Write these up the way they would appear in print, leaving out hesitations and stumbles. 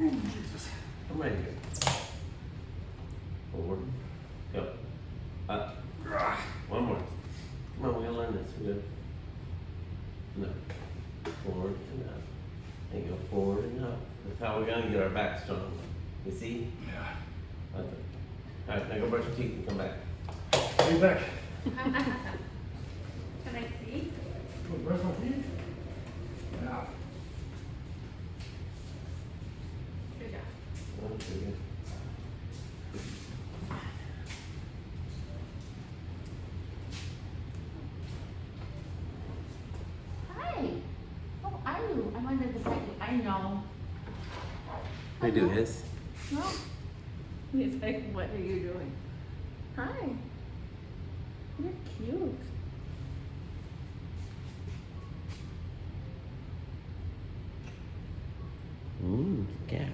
Oh, Jesus. Come right here. Forward. Go. Up. One more. Come on, we're gonna learn this. We're good. No. Forward and up. And go forward and up. That's how we're gonna get our back strong. You see? Yeah. Okay. Alright, now go brush your teeth and come back. Are you back? Can I see? Go brush my teeth? Yeah. Good job. Oh, pretty good. Hi. How are you? I'm under the blanket. I know. They do this. No. He's like, what are you doing? Hi. You're cute. Cat.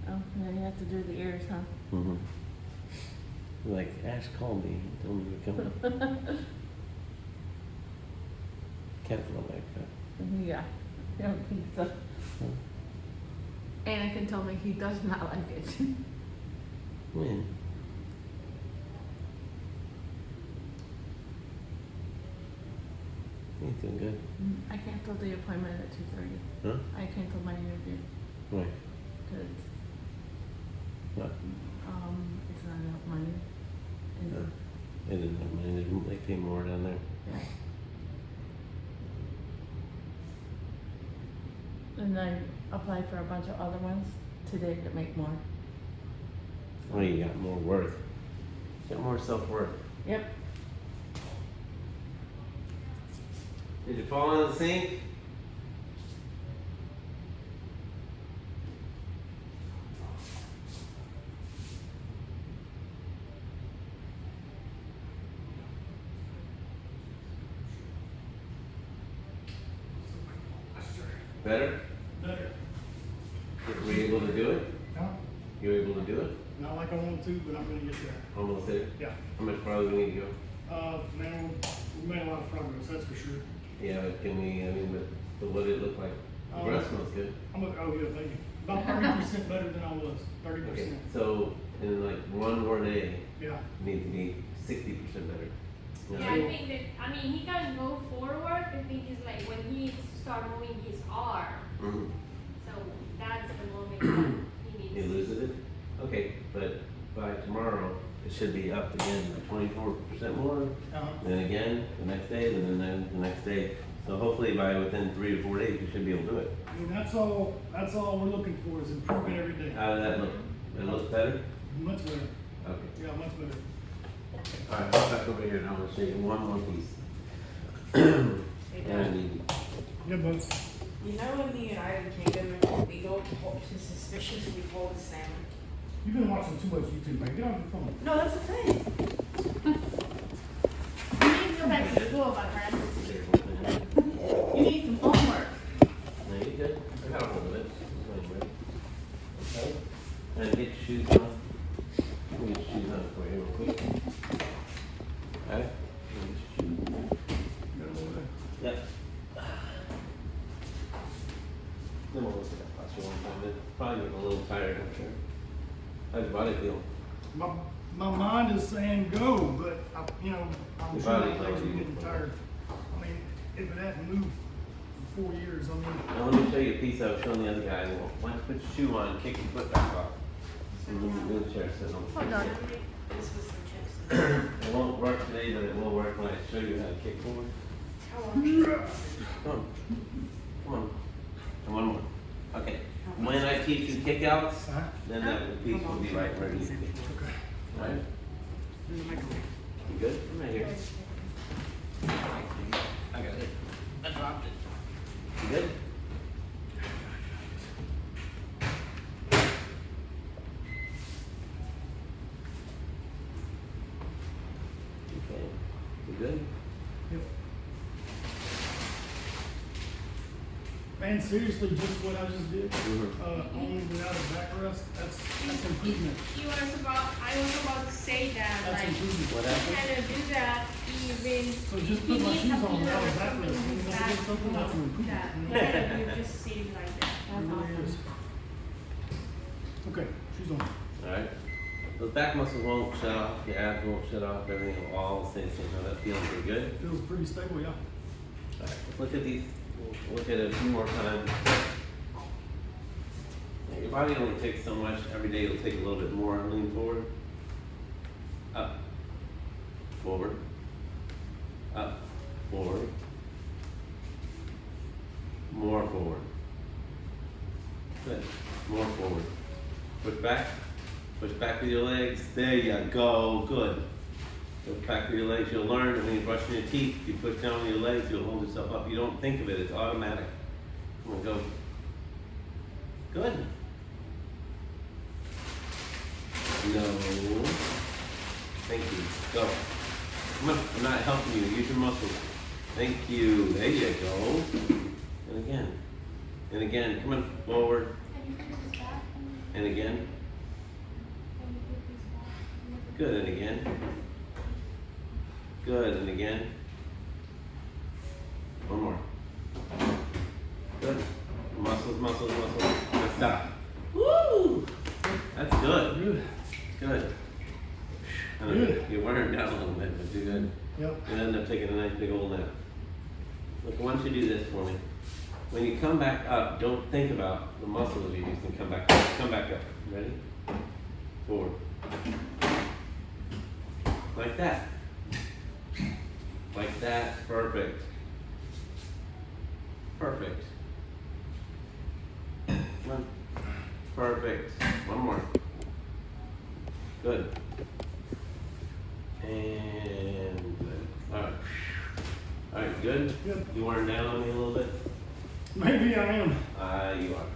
Oh, now you have to do the ears, huh? Mm-hmm. Like, Ash called me and told me to come. Cats don't like that. Yeah. I don't think so. Anakin told me he does not like it. When? He's doing good. I canceled the appointment at 2:30. Huh? I canceled my interview Why? because What? it's not enough money. And No. They didn't have money. They pay more down there. yeah. And I applied for a bunch of other ones today that make more. Oh, you got more worth. You got more self-worth. Yep. Did you fall in the sink? Better? Better. Were you able to do it? No, You were able to do it? not like I want to, but I'm gonna get there. Almost there? Yeah. How much farther do we need to go? Man, we made a lot of progress, that's for sure. Yeah, but can we, I mean, but what did it look like? The breast smells good. Oh yeah, thank you. About 30% better than I was, 30%. Okay, so in like one more day, Yeah. you need to be 60% better. You know? Yeah, I think that, I mean, he can go forward. The thing is like when he start moving his arm, Mhm. so that's the moment that he He needs. loses it? Okay, but by tomorrow, it should be up again, like 24% more. Uh-huh. Then again, the next day, and then the next day. So hopefully by within 3 to 4 days, you should be able to do it. I mean, that's all we're looking for is improvement every day. How did that look? It looks better? Much better. Okay. Yeah, much better. All right, hop back over here and I'm gonna show you one more piece. And I need, Yeah, but You know, in the United Kingdom, if an illegal corpse is suspicious, we hold a salmon. you've been watching too much YouTube, man. Get off your phone. No, that's the thing. You need to go back to school, my friend. You need some homework. no, you good? I got a hold of it. Okay. And get your shoes on. Let me get your shoes on for you real quick. Okay? Let me get your shoes. Got it over there. Yep. Then we'll look at that posture one time. It's probably getting a little tired, I'm sure. How's your body feel? My mind is saying go, but I'm Your sure body my legs are tells you. getting tired. I mean, if it hadn't moved for 4 years, I mean, Now let me show you a piece I was showing the other guy. Why don't you put your shoe on and kick your foot back off? And then your wheelchair sitting on the Hold on. This was some chips. It won't work today, but it will work when I show you how to kick forward. How long? Come on. Come on. And one more. Okay. When I teach you kick outs, huh? then that piece will be right where you kick. Okay. Alright? In the microwave. You good? I'm right here. I got it. I dropped it. You good? Okay. You good? Yep. Man, seriously, just what I just did, only without a backrest, that's improvement. I was about to say that, That's like, improvement. What he happened? cannot do that even. So just he put my needs shoes a on pillar without or a something backrest. in his That's back, something that's an improvement. that, you know? yeah, you just sit like that. That's It really awesome. is. Okay, she's on. Alright? Those back muscles won't shut off, the abs won't shut off, everything will all stay the same. Now that feels pretty good. Feels pretty stable, yeah. Alright, let's look at these, we'll look at it a few more times. Now, your body only takes so much, every day it'll take a little bit more. Lean forward. Up. Forward. Up. Forward. More forward. Good. More forward. Push back. Push back with your legs. There you go. Good. Push back with your legs. You'll learn that when you're brushing your teeth, you push down with your legs, you'll hold yourself up. You don't think of it. It's automatic. Come on, go. Good. No. Thank you. Go. Come on. I'm not helping you. Use your muscles. Thank you. There you go. And again. And again. Come on. Forward. Can you put this back? And again. Can you put this back? Good. And again. Good. And again. One more. Good. Muscles, muscles, muscles. Good. Stop. Woo! That's good. Good. Good. I know Good. you're wearing down a little bit, but you're good. Yep. And end up taking a nice big old nap. Look, I want you to do this for me. When you come back up, don't think about the muscles you're using. Come back up. Come back up. Ready? Forward. Like that. Like that. Perfect. Perfect. Come on. Perfect. One more. Good. And good. Alright. Alright, good? Yep. You wearing down on me a little bit? Maybe I am. You are. You want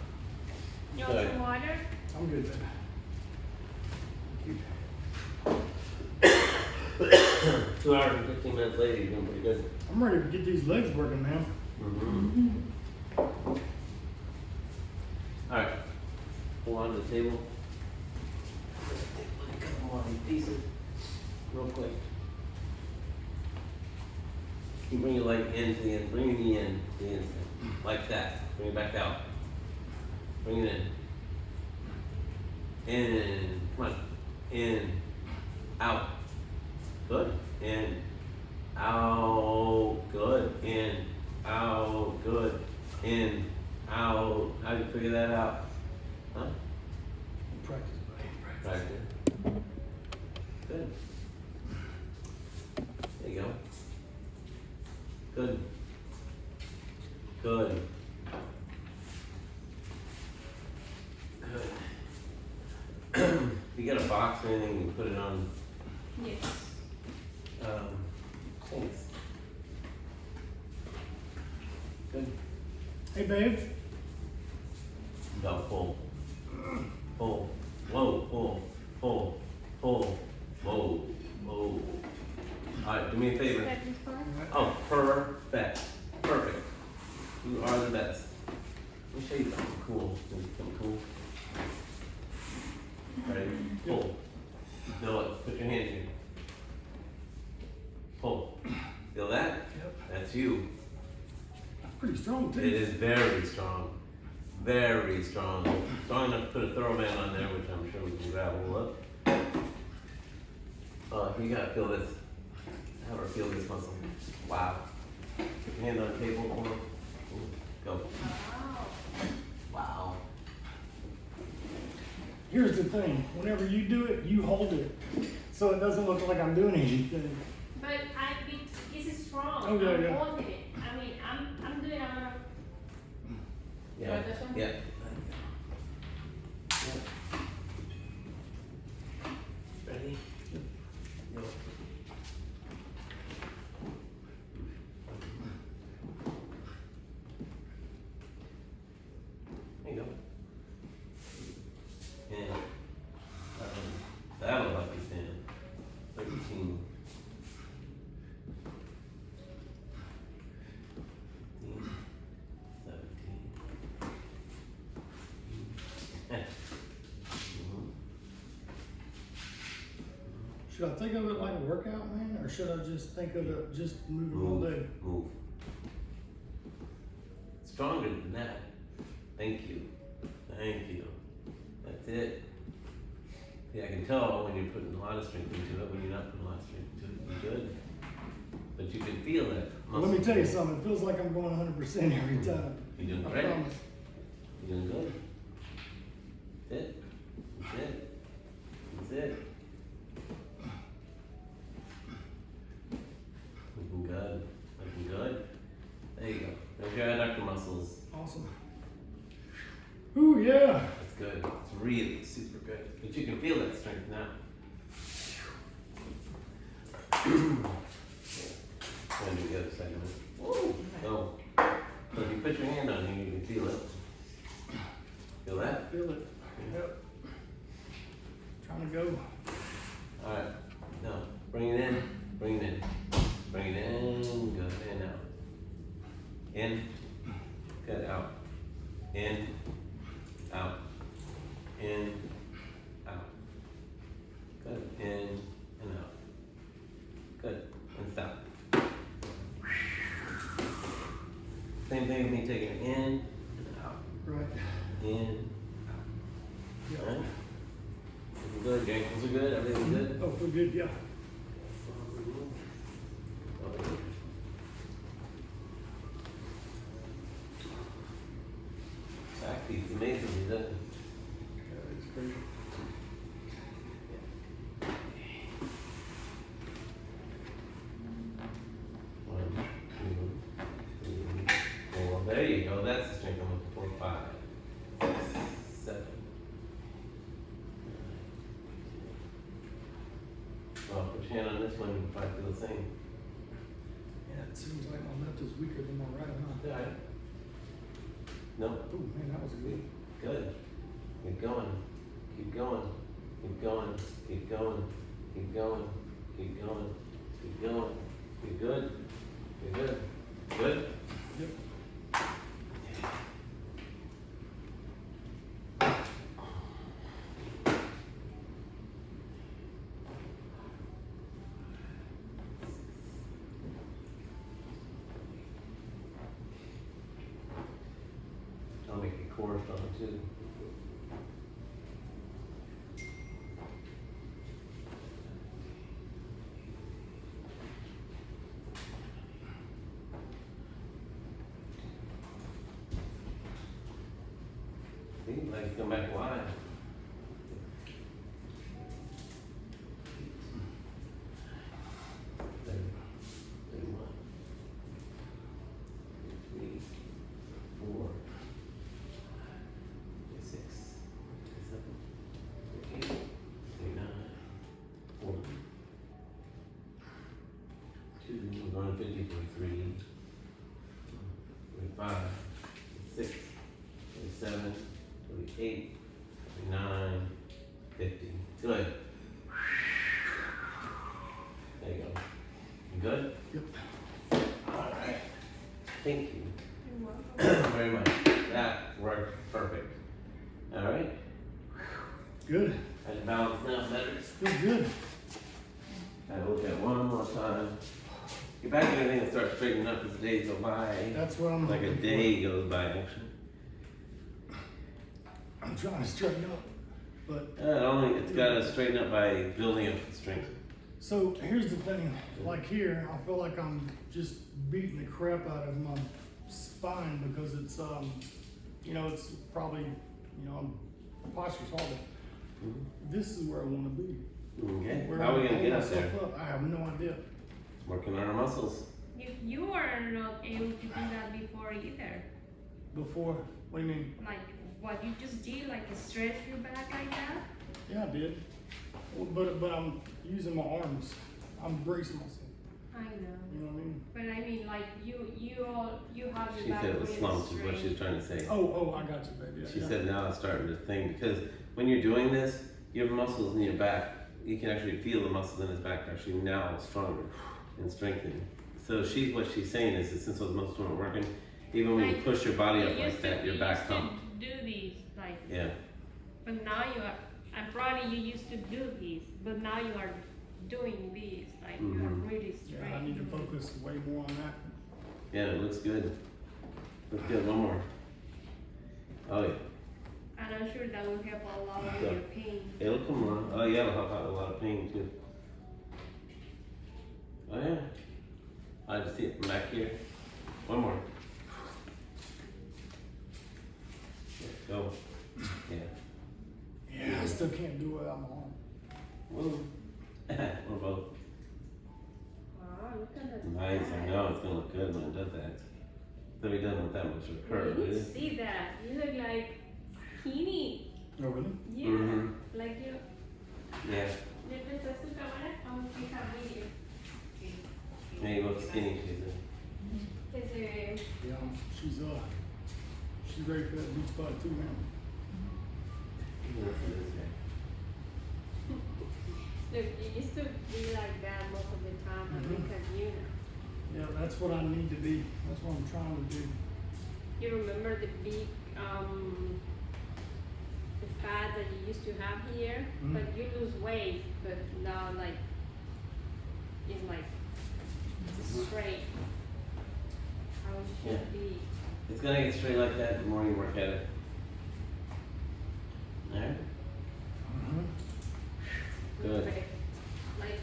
Good. some water? I'm good then. Keep- 2 hours and 15 minutes later, you're doing pretty good. I'm ready to get these legs working now. Mm-hmm. Alright. Hold on to the table. Look at a couple more of these pieces. Real quick. You bring your leg into the end. Bring the end to the inside. Like that. Bring it back out. Bring it in. In. Come on. In. Out. Good. In. Out. Good. In. Out. Good. In. Out. How'd you figure that out? Huh? Practice, buddy. Practice. Good. There you go. Good. Good. Good. If you get a box or anything, you put it on, Yes. thanks. Good. Hey, babe. No, pull. Pull. Whoa, pull. Pull. Pull. Whoa. Whoa. Alright, do me a favor. That is fine. Oh, perfect. Perfect. You are the best. Let me show you something cool. Something cool. Ready? Pull. Feel it. Put your hand here. Pull. Feel that? Yep. That's you. That's pretty strong too. It is very strong. Very strong. Strong enough to put a Thoroughman on there, which I'm sure we can grab a little up. Oh, you gotta feel this. Have her feel this muscle. Wow. Put your hand on the table. Hold on. Go. Wow. Wow. Here's the thing. Whenever you do it, you hold it. So it doesn't look like I'm doing anything. But this is strong. Oh, yeah, I'm yeah. holding it. I mean, I'm doing a lot of. Yeah. Want this one? Yeah. Ready? Go. There you go. And that'll help you stand. 13. 17. Should I think of it like a workout, man? Or should I just think of it just moving all day? Move. Stronger than that. Thank you. Thank you. That's That's it. Yeah, I can tell when you're putting a lot of strength into it, when you're not putting a lot of strength into it. You're good. But you can feel that. Well, let me tell you something, it feels like I'm going 100% every time. You're doing I great. promise. You're doing good. That's it. That's it. That's it. Looking good. Looking good. There you go. There's your adductor muscles. Awesome. Ooh, yeah. That's good. It's really super good. But you can feel that strength now. Try to do the other side of it. Ooh. So if you put your hand on here, you can feel it. Feel that? Feel it. Yep. Trying to go. Alright. Now, bring it in. Bring it in. Bring it in. Good. And out. In. Good. Out. In. Out. In. Out. Good. In and out. Good. And stop. Same thing with me taking it in and out. Right. In, out. Yeah. Alright? Looking good. Your ankles are good. Everything's good. Oh, feel good, yeah. Back piece amazingly done. Yeah, it's crazy. One, two, three, four. There you go. That's the strength I'm looking for. 5, 6, 7. Well, put your hand on this one, you can probably feel the same. Yeah, it seems like my left is weaker than my right, huh? Alright. No, Ooh, man, that was good. good. Keep going. Keep going. Keep going. Keep going. Keep going. Keep going. Keep going. You're good. You're good. Good? Yep. I'll make a core strong too. See, legs come back wide. There. 31. 3, 4, 6, 7, 8, 9, 40. 2, we're going to 50, 43, 45, 6, 47, 48, 49, 50. Good. There you go. You good? Yep. Alright. Thank you You're welcome. very much. That worked perfect. Alright. Good. Got your balance now better. Feel good. Gotta look at one more time. Your back and everything will start straightening up as the days go by. That's what I'm Like a hoping for. day goes by, actually. I'm trying to straighten up, but It's gotta straighten up by building up the strength. so here's the thing. Like here, I feel like I'm just beating the crap out of my spine because it's it's probably posture's horrible. This is where I want to be. Okay. Where How are we I gonna get hold up there? myself up. I have no idea. Working on our muscles. You were not able to do that before either. Before, what do you mean? Like what you just did, like stretch your back like that. Yeah, I did. Well, but I'm using my arms. I'm bracing myself. I know. You know what I mean? But I mean, like you have your She back said it was really slumped is what straight. she was trying to say. Oh, I got you, baby. Yeah, She yeah. said now it's starting to thing because when you're doing this, your muscles in your back, you can actually feel the muscles in his back are actually now stronger and strengthening. So what she's saying is that since those muscles weren't working, even when you Like, push your body You up like used to- that, your you back used to humped. do these like, Yeah. but now you are. And probably you used to do these, but now you are doing these. Like you are Mhm. really straight. Yeah, I need to focus way more on that. Yeah, it looks good. Looks good. One more. Oh yeah. And I'm sure that will help a lot with Yeah. your pain. It'll come on. Oh yeah, it'll help out a lot of pain too. Oh yeah. I just see it from back here. One more. Go. Yeah. Yeah, I still can't do it. I'm on. Whoa. Or both. Wow, look at that. Nice. I know it's gonna look good when it does that. Then we done with that much of a curve, You need is to it? see that. You look like skinny. Oh, really? Yeah. Mhm. Like you. Yeah. ¿Le prestas tu cámara? Vamos a fijar vídeo. Yeah, you look skinny, she said. Que se ve. Yeah, she's ready for that beach spot too, man. Look at this guy. Look, you used to be like that most of the time, but Mhm. because you know. Yeah, that's what I need to be. That's what I'm trying to do. You remember the big, the fat that you used to have here, Mhm. but you lose weight, but now like, it's like straight. How it should Yeah. be. It's gonna get straight like that the more you work at it. Alright? Good. Like,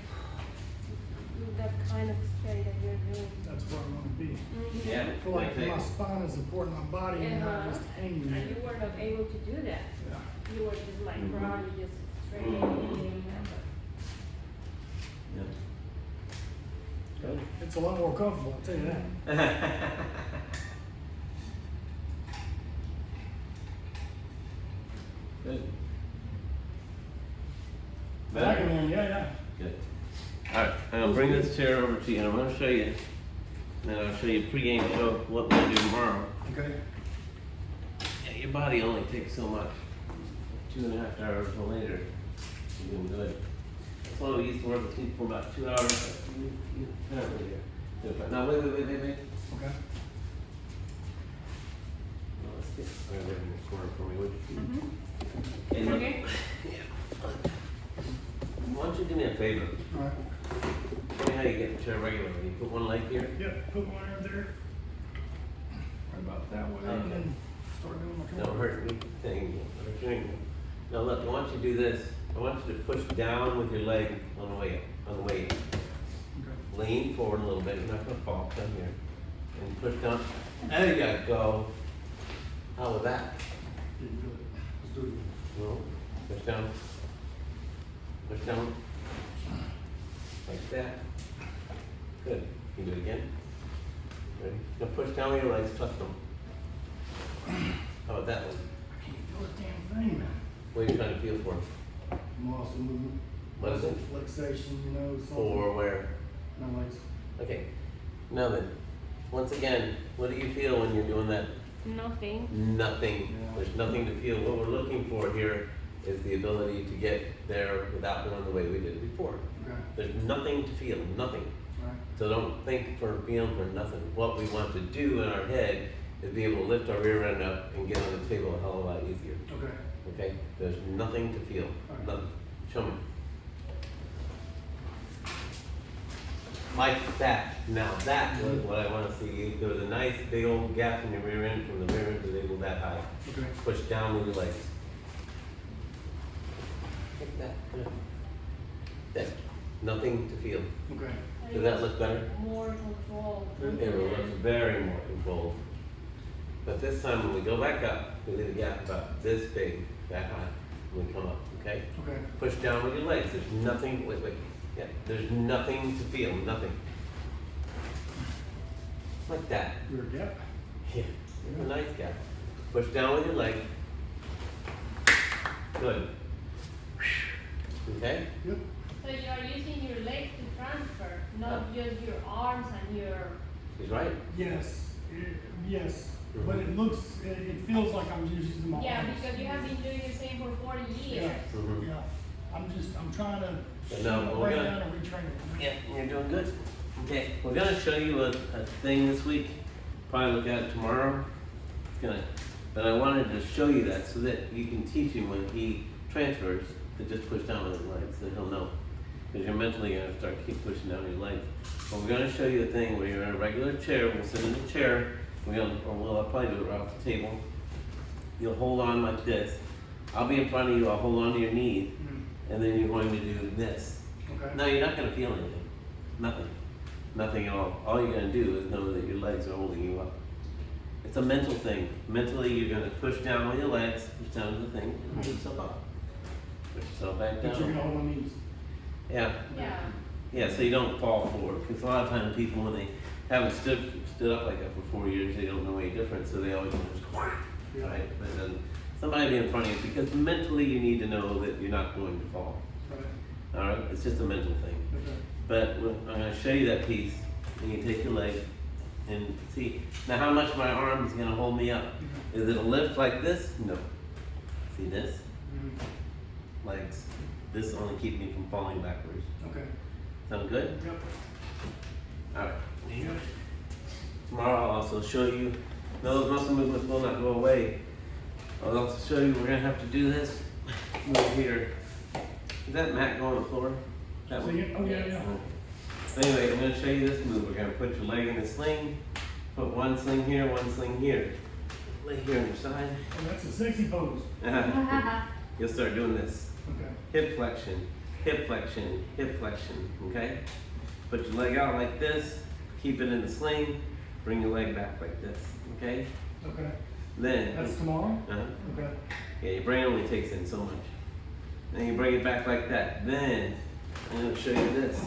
that kind of straight that you're doing. That's where I want to be. Mhm. Yeah. I feel like okay. my spine is supporting my body and not Uh-huh. just hanging And you there. were not able to do that. Yeah. You were just like Mhm. probably just straight. Mhm. Yeah. Good. It's a lot more comfortable, I'll tell you that. Good. Back in there, yeah. Good. Alright, I'm gonna bring this chair over to you and I'm gonna show you, and I'll show you pre-game show what we'll do tomorrow. Okay. Yeah, your body only takes so much. 2.5 hours or later, you're doing good. That's why we used to work with people for about 2 hours. You can't really do it. Now, wait. Okay. Well, let's get right there in the corner for me, would you? Mhm. Hey, look. Okay. Yeah. Why don't you do me a favor? All right. Tell me how you get the chair regularly. You put one leg here. Yep, put one right there. Right about that way. Okay. And then start doing my No hurt me thing. Now look, I want you to do this. I want you to push down with your leg on the way up, on the way in. Okay. Lean forward a little bit. You're not gonna fall down here. And push down. There you go. How was that? Didn't feel it. Let's do it. No. Push down. Push down. Like that. Good. You do it again. Ready? Now push down with your legs, tuck them. How about that one? I can't feel a damn thing, man. What are you trying to feel for? Muscle movement. What is it? Flexation, you know, something. For where? My legs. Okay. Now then, once again, what do you feel when you're doing that? Nothing. Nothing. Yeah. There's nothing to feel. What we're looking for here is the ability to get there without going the way we did before. Okay. There's nothing to feel, nothing. All right. So don't think for feeling for nothing. What we want to do in our head is be able to lift our rear end up and get on the table a hell of a lot easier. Okay. Okay? There's nothing to feel. Alright. Nothing. Show me. Like that. Now that was what I want to see. There was a nice big old gap in your rear end from the rear end to the table that high. Okay. Push down with your legs. Like that. Good. There. Nothing to feel. Okay. Does that look better? More control. It will look very more controlled. But this time when we go back up, we leave a gap about this big, that high, when we come up, okay? Okay. Push down with your legs. There's nothing, wait. Yeah, there's nothing to feel, nothing. Like that. Your gap. Yeah, a nice gap. Push down with your leg. Good. Okay? Yep. So you are using your legs to transfer, not just your arms and your. He's right. Yes. Yes. Mhm. But it looks, it feels like I'm just using my Yeah, arms. because you have been doing the same for 40 years. Yeah. Mhm. Yeah. I'm trying to But shut no, my we're brain gonna- down and retrain it. Yeah, you're doing good. Okay, we're gonna show you a thing this week. Probably look at it tomorrow. But I wanted to show you that so that you can teach him when he transfers to just push down with his legs, and he'll know. Because you're mentally gonna start keep pushing down your legs. But we're gonna show you a thing where you're in a regular chair. We'll sit in the chair. We'll probably do it right off the table. You'll hold on like this, I'll be in front of you, I'll hold on to your knees, Mm. and then you're going to do this. Okay. No, you're not gonna feel anything. Nothing. Nothing at all. All you're gonna do is know that your legs are holding you up. It's a mental thing. Mentally, you're gonna push down with your legs, push down to the thing, and push yourself up. Push yourself back But you're down. gonna hold my knees. Yeah, Yeah. yeah, so you don't fall forward. Because a lot of times people, when they haven't stood up like that for 4 years, they don't know any different, so they always want to just whack, Yeah. right? But then somebody be in front of you, because mentally you need to know that you're not going to fall. Right. All right, it's just a mental thing. Okay. But I'm gonna show you that piece, and you take your leg and see. Now, how much my arm is gonna hold me up? Is it a lift like this? No. See this? Mm. Legs. This only keep me from falling backwards. Okay. Sound good? Yep. All right. Tomorrow I'll also show you. Those muscle movements will not go away. I'll also show you we're gonna have to do this. Move here. Is that mat go on the floor? That So one? you, oh, yeah, yeah. Anyway, I'm gonna show you this move. We're gonna put your leg in the sling, put one sling here, one sling here. Lay here on your side. Oh, that's a sexy pose. You'll start doing this. Okay. Hip flexion, hip flexion, hip flexion, okay? Put your leg out like this, keep it in the sling, bring your leg back like this, okay? Okay. Then, That's tomorrow? uh-huh. Okay. Yeah, your brain only takes in so much. Then you bring it back like that. Then, I'm gonna show you this.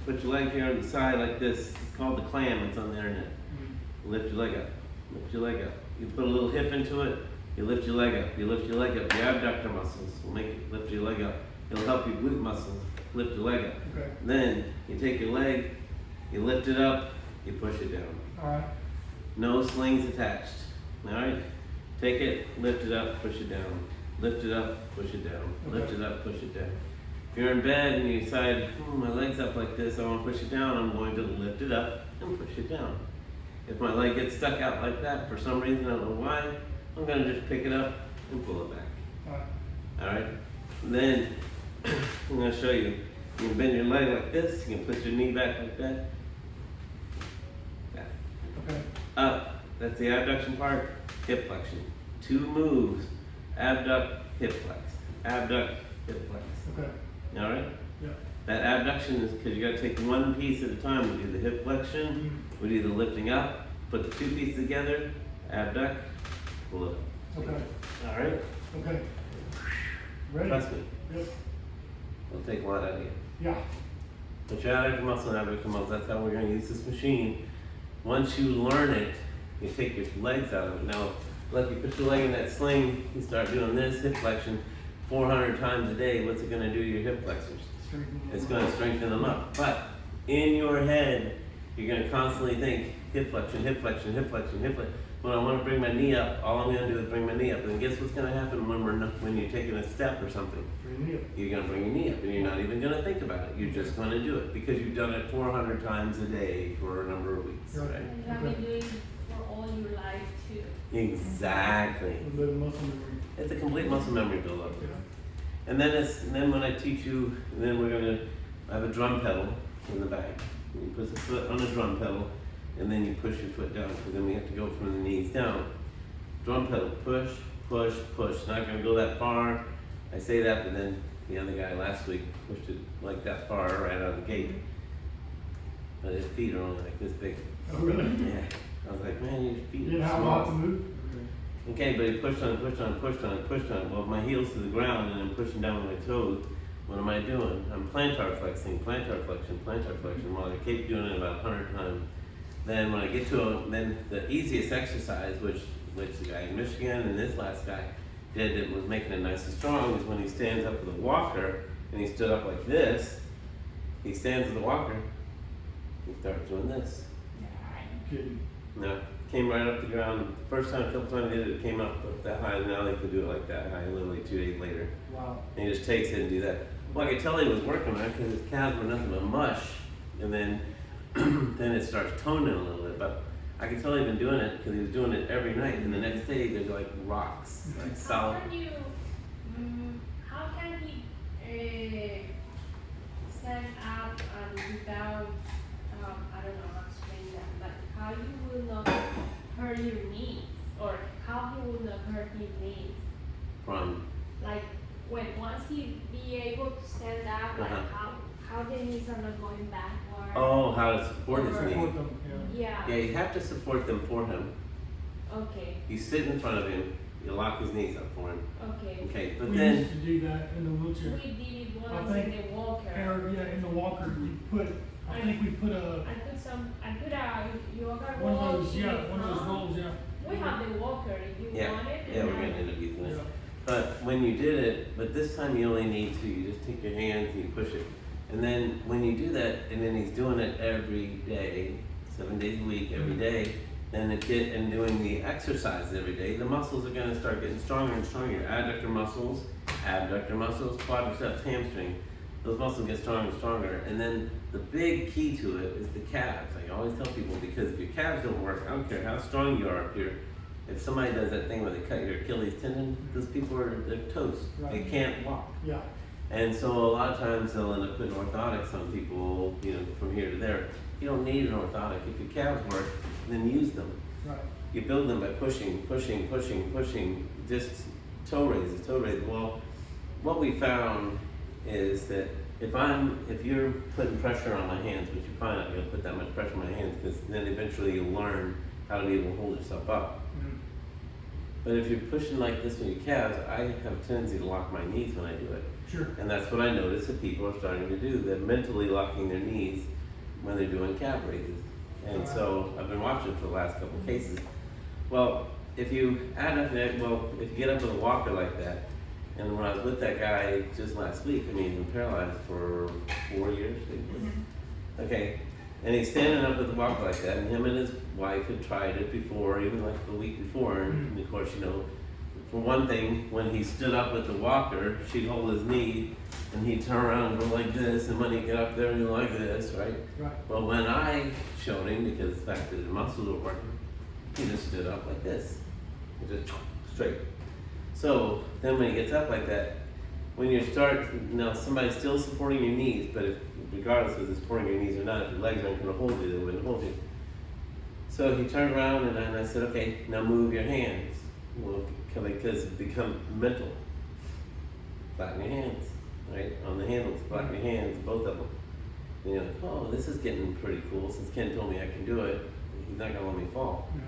Put your leg here on the side like this. It's called the clam, it's on the internet. Mm. Lift your leg up, lift your leg up. You put a little hip into it, you lift your leg up, you lift your leg up. Your abductor muscles will make you lift your leg up. It'll help your glute muscles lift your leg up. Okay. Then, you take your leg, you lift it up, you push it down. All right. No slings attached. Alright? Take it, lift it up, push it down. Lift it up, push it down. Lift it up, push it down. If you're in bed and you decide, my leg's up like this, I want to push it down, I'm going to lift it up and push it down. If my leg gets stuck out like that for some reason, I don't know why, I'm going to just pick it up and pull it back. All right. Alright? Then, I'm going to show you. You can bend your leg like this, you can put your knee back like that. Back. Okay. Up, that's the abduction part, hip flexion. 2 moves, abduct, hip flex. Abduct, hip flex. Okay. All right? Yeah. That abduction is because you gotta take one piece at a time. We do the hip flexion, we do the lifting up, put the 2 pieces together, abduct, pull it up. Okay. All right? Okay. Ready? Trust me, Yep. it'll take a lot out of you. Yeah. But your abductor muscle and abductor muscle, that's how we're gonna use this machine. Once you learn it, you take your legs out of it. Now, like you put your leg in that sling, you start doing this hip flexion 400 times a day. What's it gonna do to your hip flexors? Straighten. It's gonna strengthen them up. But in your head, you're gonna constantly think hip flexion, hip flexion, hip flexion, hip flexion. When I wanna bring my knee up, all I'm gonna do is bring my knee up. And guess what's gonna happen when you're taking a step or something? Bring it up. You're gonna bring your knee up and you're not even gonna think about it. You're just gonna do it because you've done it 400 times a day for a number of weeks, Right. right? And you have been doing for all your life too. Exactly. A little bit of muscle memory. It's a complete muscle memory buildup. Yeah. And then when I teach you, then I have a drum pedal in the back. You put the foot on the drum pedal, and then you push your foot down, because then we have to go from the knees down. Drum pedal, push, push, push. Not gonna go that far. I say that, but then the other guy last week pushed it like that far right out of the gate. But his feet are only like this big. Oh, really? Yeah. I was like, man, your feet You didn't are have a small. lot to move? Okay, but he pushed on, pushed on, pushed on, pushed on. Well, my heels to the ground and I'm pushing down with my toes. What am I doing? I'm plantar flexing, plantar flexion, plantar flexion. Well, I keep doing it about 100 times. Then when I get to then the easiest exercise, which the guy in Michigan and this last guy did that was making it nice and strong, is when he stands up with a walker and he stood up like this. He stands with the walker. He starts doing this. Kidding. No, came right up the ground. First time, a couple times I did it, it came up that high. Now they can do it like that high, literally 2 days later. Wow. And he just takes it and do that. Well, I could tell he was working on it because his calves were nothing but mush. And then, then it starts toning a little bit. But I could tell he'd been doing it because he was doing it every night. And the next day, they're like rocks, like How solid. can you, how can he stand up and without, I don't know how to explain that, but how you will not hurt your knees, or how he will not hurt his knees? from, Like when once he be able to stand up, like Uh-huh. how the knees are not going backward. oh, how to support his Or- knee. Support them, yeah. Yeah, you have to support them for him. Okay. You sit in front of him, you lock his knees up for him. Okay. Okay, but We then, used to do that in the wheelchair. We did it I once in think- the walker. Or, yeah, in the walker, I think we put a, I put a yoga one roll. of those, in yeah, the one of those front. rolls, yeah. We have the walker if you Yeah, want it. yeah, and we're I- gonna end up using it. Yeah. But when you did it, but this time you only need to, you just take your hands and you push it. And then when you do that, and then he's doing it every day, 7 days a week, every day, then and doing the exercise every day, the muscles are gonna start getting stronger and stronger. Your adductor muscles, quadriceps, hamstring, those muscles get stronger and stronger. And then the big key to it is the calves. I always tell people, because if your calves don't work, I don't care how strong you are up here, if somebody does that thing where they cut your Achilles tendon, those people they're toast. They Right. can't walk. Yeah, And so a lot of times they'll end up putting orthotics on people, from here to there. You don't need an orthotic. If your calves work, then use them. right. You build them by pushing, just toe raises. Well, what we found is that if you're putting pressure on my hands, which you're probably not gonna put that much pressure on my hands, because then eventually you'll learn how to be able to hold yourself up. Mm. But if you're pushing like this with your calves, I have a tendency to lock my knees when I do it. Sure. And that's what I notice that people are starting to do. They're mentally locking their knees when they're doing calf raises. And so I've been watching for the last couple of cases. Well, if you if you get up with a walker like that, and when I was with that guy just last week, he's been paralyzed for 4 years. Okay, and he's standing up with a walker like that, and him and his wife had tried it before, even like the week before, and of course, for one thing, when he stood up with the walker, she'd hold his knee, and he'd turn around and go like this, and when he'd get up there, he'd go like this, right? Right. Well, when I showed him, because the fact that his muscles were working, he just stood up like this, just straight. So then when he gets up like that, when you start, now somebody's still supporting your knees, but regardless of supporting your knees or not, if your legs aren't going to hold you, they wouldn't hold you. So he turned around and I said, okay, now move your hands. Well, because it becomes mental. Flatten your hands, right? On the handles, flatten your hands, both of them. And you're like, oh, this is getting pretty cool. Since Ken told me I can do it, he's not gonna let me fall. Mm.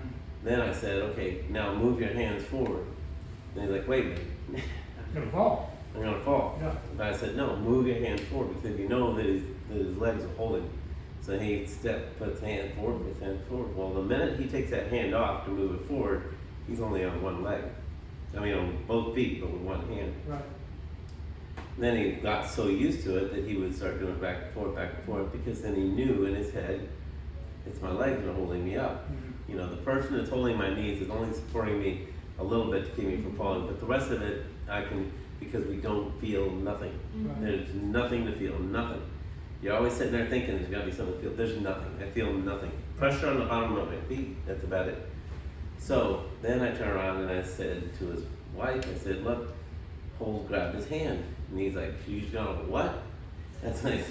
Then I said, okay, now move your hands forward. And he's like, wait a minute, Gonna fall. I'm gonna fall. Yeah. But I said, no, move your hands forward, because you know that his legs are holding. So he puts his hand forward, puts his hand forward. Well, the minute he takes that hand off to move it forward, he's only on one leg. On both feet, but with one hand. Right. Then he got so used to it that he would start doing it back and forth, because then he knew in his head, it's my legs that are holding me up. Mm. The person that's holding my knees is only supporting me a little bit to keep me from falling, but the rest of it, I can, because we don't feel nothing. Right. There's nothing to feel, nothing. You're always sitting there thinking there's gotta be something to feel. There's nothing. I feel nothing. Pressure on the bottom of my feet, that's about it. So then I turned around and I said to his wife, I said, look, Cole grabbed his hand. And he's like, she's going, what? That's nice.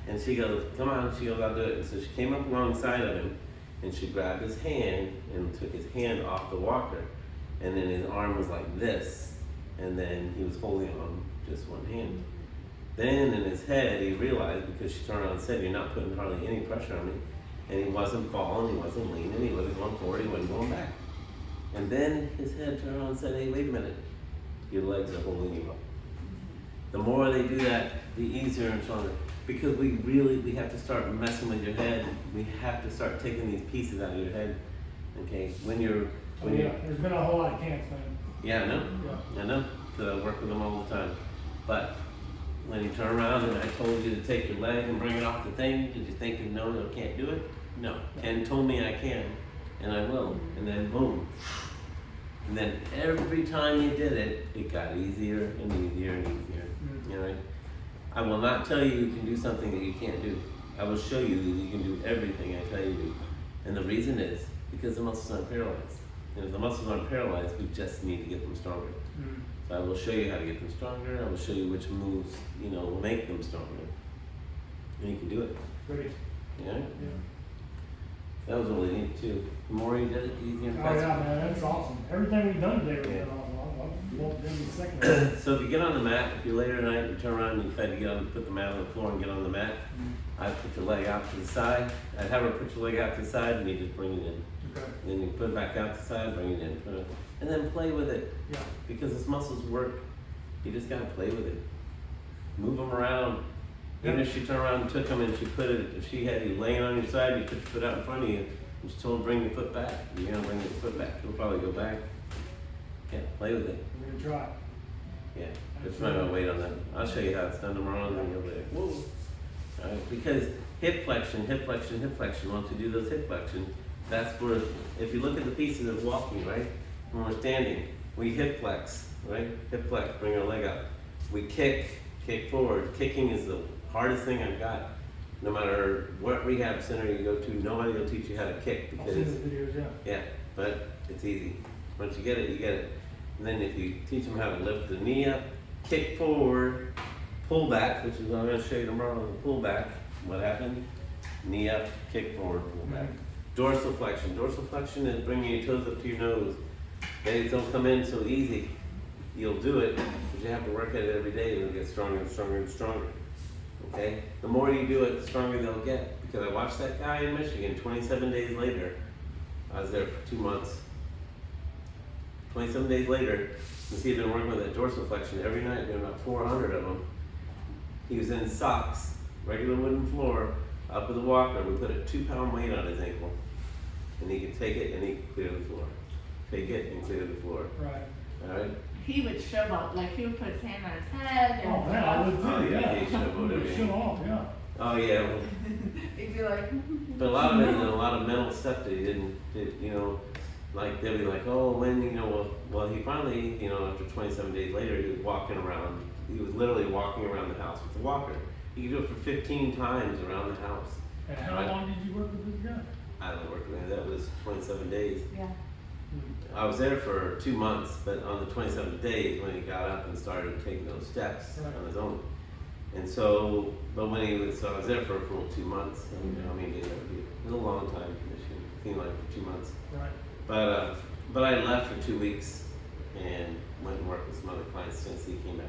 And she goes, come on. She goes, I'll do it. And so she came up alongside of him and she grabbed his hand and took his hand off the walker. And then his arm was like this. And then he was holding on just one hand. Then in his head, he realized, because she turned around and said, you're not putting hardly any pressure on me. And he wasn't falling, he wasn't leaning, he wasn't going forward, he wasn't going back. And then his head turned around and said, hey, wait a minute, your legs are holding you up. The more they do that, the easier and stronger. Because we have to start messing with your head. We have to start taking these pieces out of your head. Okay, There's been a whole lot of camps, man. yeah, I know. Yeah. I know, because I work with them all the time. But when you turn around and I told you to take your leg and bring it off the thing, did you think, no, I can't do it? No. Ken told me I can, and I will. And then boom. And then every time you did it, it got easier and easier and easier. Mm. You know, I will not tell you can do something that you can't do. I will show you that you can do everything I tell you to do. And the reason is because the muscles aren't paralyzed. And if the muscles aren't paralyzed, we just need to get them stronger. Mm. So I will show you how to get them stronger. I will show you which moves, will make them stronger. And you can do it. Great. You know? Yeah. That was really neat too. The more you did it, the easier and Oh faster. yeah, man, that's awesome. Everything we've done today was Yeah. been awesome. walk down the second. So if you get on the mat, if you're later tonight, you turn around and you try to get on, put the mat on the floor and get on the mat, I'd put your leg out to the side. I'd have her put your leg out to the side and you just bring it in. Okay. And then you put it back out to the side, bring it in, put it, and then play with it. Yeah. Because its muscles work. You just gotta play with it. Move them around. Even if she turned around and took them and she put it, if she had you laying on your side, you put your foot out in front of you, and she told her bring your foot back. You're gonna bring your foot back. It'll probably go back. Yeah, play with it. We're gonna try. Yeah, just might not wait on that. I'll show you how it's done tomorrow and then you'll be like, whoa. Alright, because hip flexion, hip flexion, hip flexion, once you do those hip flexion, that's where, if you look at the pieces of walking, right? When we're standing, we hip flex, right? Hip flex, bring our leg up. We kick forward. Kicking is the hardest thing I've got. No matter what rehab center you go to, nobody will teach you how to kick I've because, seen the videos, yeah. yeah, but it's easy. Once you get it, you get it. And then if you teach them how to lift the knee up, kick forward, pull back, which is what I'm gonna show you tomorrow, the pull back. What happened? Knee up, kick forward, pull back. Dorsal flexion. Dorsal flexion is bringing your toes up to your nose. They don't come in so easy. You'll do it, but you have to work at it every day and it'll get stronger and stronger and stronger. Okay? The more you do it, the stronger they'll get. Because I watched that guy in Michigan 27 days later. I was there for 2 months. 27 days later, since he had been working with that dorsal flexion every night, doing about 400 of them, he was in socks, regular wooden floor, up with a walker. We put a 2-pound weight on his ankle. And he could take it and he could clear the floor. Take it and clear the floor. Right. Alright? He would shove out, like he would put his hand on his head and. Oh, man, I would Oh, too, yeah, yeah. he showed whatever. Show off, yeah. Oh, yeah. Well, He'd be like. but a lot of it is a lot of mental stuff that he didn't, you know, like they'll be like, oh, when, you know, well, he finally, you know, after 27 days later, he was walking around. He was literally walking around the house with a walker. He could do it for 15 times around the house. And how Right. long did you work with this guy? I don't work with him. That was 27 days. Yeah. I was there for 2 months, but on the 27th day is when he got up and started taking those steps Right. on his own. And so, but when he was, so I was there for a full 2 months. And, I mean, it was a long time commission. Seemed like for 2 months. Right. But I left for 2 weeks and went and worked with some other clients since he came back.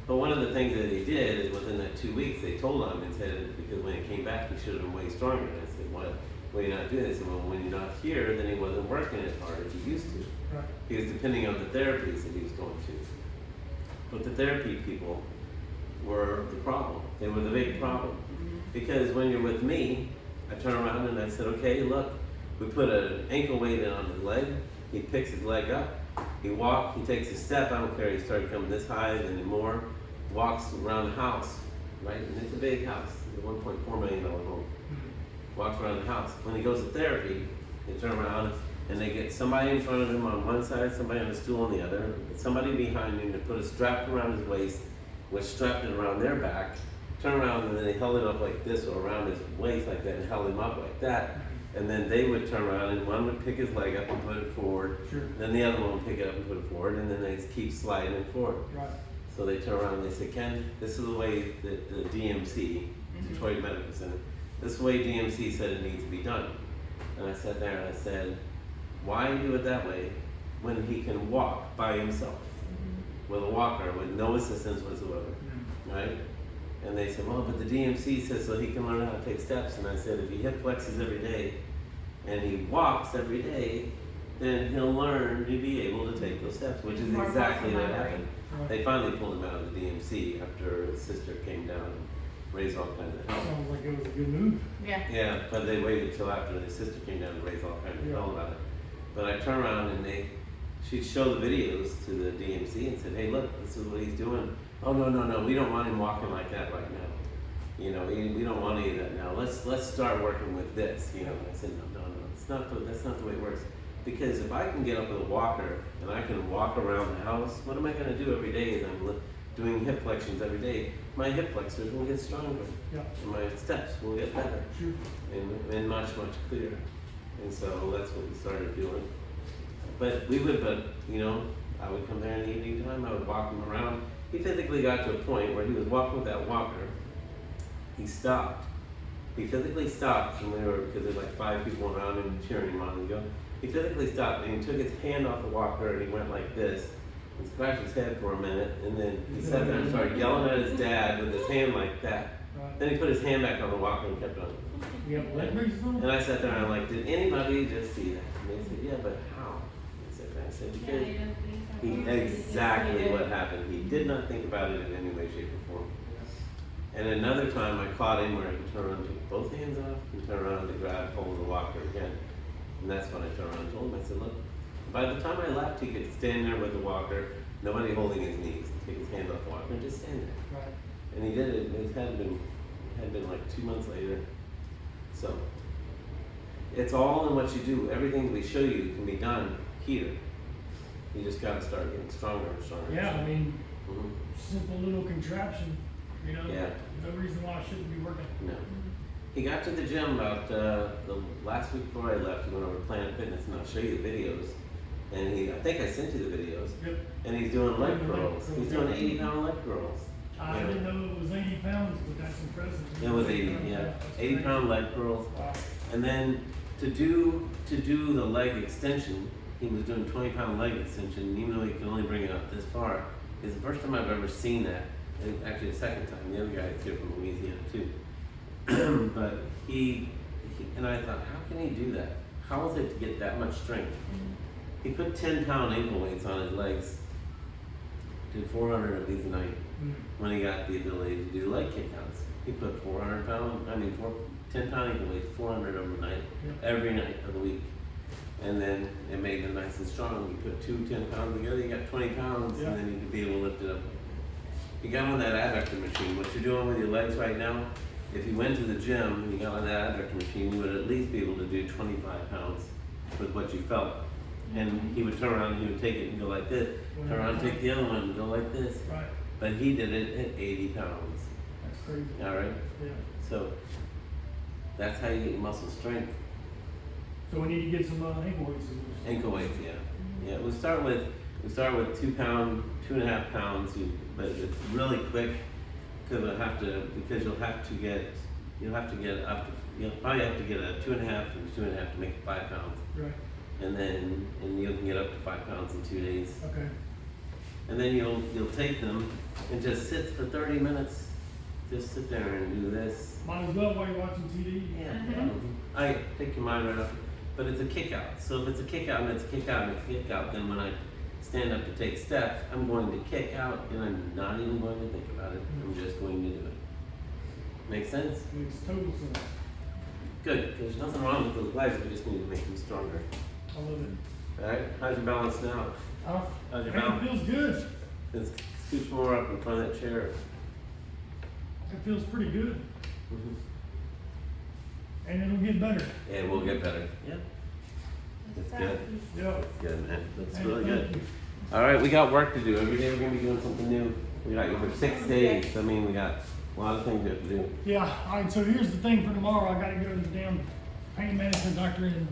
But one of the things that he did is within that 2 weeks, they told him and said, because when he came back, he should have been way stronger. And I said, what? Well, you're not doing this. They said, well, when you're not here, then he wasn't working as hard as he used to. Right. He was depending on the therapies that he was going to. But the therapy people were the problem. They were the big problem. Because when you're with me, I turn around and I said, okay, look, we put an ankle weight in on his leg. He picks his leg up. He walks, he takes a step. I don't care. He started coming this high and then more. Walks around the house, right? And it's a big house. It's a $1.4 million home. Walks around the house. When he goes to therapy, they turn around and they get somebody in front of him on one side, somebody on a stool on the other, somebody behind him to put a strap around his waist, which strapped it around their back, turn around and then they held it up like this or around his waist like that and held him up like that. And then they would turn around and one would pick his leg up and put it forward. Sure. Then the other one would pick it up and put it forward and then they just keep sliding it forward. Right. So they turn around and they say, Ken, this is the way that the DMC, Detroit Medical Center, this is the way DMC said it needs to be done. And I sat there and I said, why do it that way when he can walk by himself with a walker with no assistance whatsoever, right? And they said, well, but the DMC says so he can learn how to take steps. And I said, if he hip flexes every day and he walks every day, then he'll learn to be able to take those steps, which is More exactly what muscle memory. happened. Right. They finally pulled him out of the DMC after his sister came down and raised all kinds of hell. Sounds like it was a good move. Yeah. Yeah, but they waited till after his sister came down to raise all kinds of Yeah. hell about it. But I turned around and she'd show the videos to the DMC and said, hey, look, this is what he's doing. Oh, no, we don't want him walking like that right now. You know, we don't want any of that now. Let's start working with this. You know, and I said, no, that's not the way it works. Because if I can get up with a walker and I can walk around the house, what am I going to do every day as I'm doing hip flexions every day? My hip flexors will get stronger. Yeah. And my steps will get better Sure. and much clearer. And so that's what we started doing. But you know, I would come there in the evening time, I would walk him around. He physically got to a point where he was walking with that walker. He stopped. He physically stopped, and because there's like 5 people around him cheering him on and go. He physically stopped and he took his hand off the walker and he went like this. and scratched his head for a minute, and then he sat there and started yelling at his dad with his hand like that. Right. Then he put his hand back on the walker and kept on. You have leg braces on? And I sat there and I'm like, did anybody just see that? And they said, yeah, but how? I said, Yeah, because I don't think so. exactly what happened. He did not think about it in any way, shape, or form. And another time I caught him where he turned around, took both hands off, and turned around to grab hold of the walker again. And that's when I turned around and told him, I said, look, by the time I left, he could stand there with the walker, nobody holding his knees, take his hands off the walker, and just stand there. Right. And he did it. It had been like 2 months later. So it's all in what you do. Everything we show you can be done here. You just got to start getting stronger and stronger. Yeah, I mean, Mhm. simple little contraption, you know, Yeah. no reason why I shouldn't be working. No. He got to the gym about the last week before I left. He went over to Planet Fitness, and I'll show you the videos. And I think I sent you the videos. Yep. And he's doing leg Leg curls. curls, He's doing 80-pound leg curls. I Yeah. didn't know it was 80 pounds, but that's impressive. It was 80, yeah. That's 80-pound leg curls. great. Wow. And then to do the leg extension, he was doing 20-pound leg extension, and even though he could only bring it up this far, it's the first time I've ever seen that. And actually, the second time. The other guy is here from Louisiana too. But he and I thought, how can he do that? How is it to get that much strength? He put 10-pound ankle weights on his legs. Did 400 of these a night Mm. when he got the ability to do leg kickouts. He put 10-pound ankle weights, 400 of them a night, Yeah. every night of the week. And then it made him nice and strong. You put 2 10-pounds together, you got 20 pounds, Yeah. and then you could be able to lift it up. You got on that adductor machine, what you're doing with your legs right now, if you went to the gym and you got on that adductor machine, you would at least be able to do 25 pounds with what you felt. And he would turn around and he would take it and go like this, turn around and take the other one and go like this. Right. But he did it at 80 pounds. That's crazy. All right? Yeah. So that's how you get muscle strength. So we need to get some ankle weights. Ankle weights, yeah. Yeah, we start with 2 pound, 2.5 pounds, but it's really quick because you'll have to get up to, you'll probably have to get a 2.5 and 2.5 to make it 5 pounds. Right. And you can get up to 5 pounds in 2 days. Okay. And then you'll take them and just sit for 30 minutes. Just sit there and do this. Might as well while you're watching TV. Yeah. Mhm. I take your mind right off. But it's a kick out. So if it's a kick out and it's a kick out and it's a kick out, then when I stand up to take steps, I'm going to kick out and I'm not even going to think about it. I'm just going to do it. Make sense? Makes total sense. Good, because there's nothing wrong with those legs. We just need to make them stronger. I love it. All right? How's your balance now? How's your Man, balance? it feels good. Let's scooch more up in front of that chair. It feels pretty good. Mhm. And it'll get better. Yeah, we'll get better. Yeah. That's good. Yeah. That's good, man. That's Man, really thank good. you. All right, we got work to do. Every day we're gonna be doing something new. We got over 6 days. I mean, we got a lot of things we have to do. Yeah, all right, so here's the thing for tomorrow. I gotta go to the damn pain management doctor in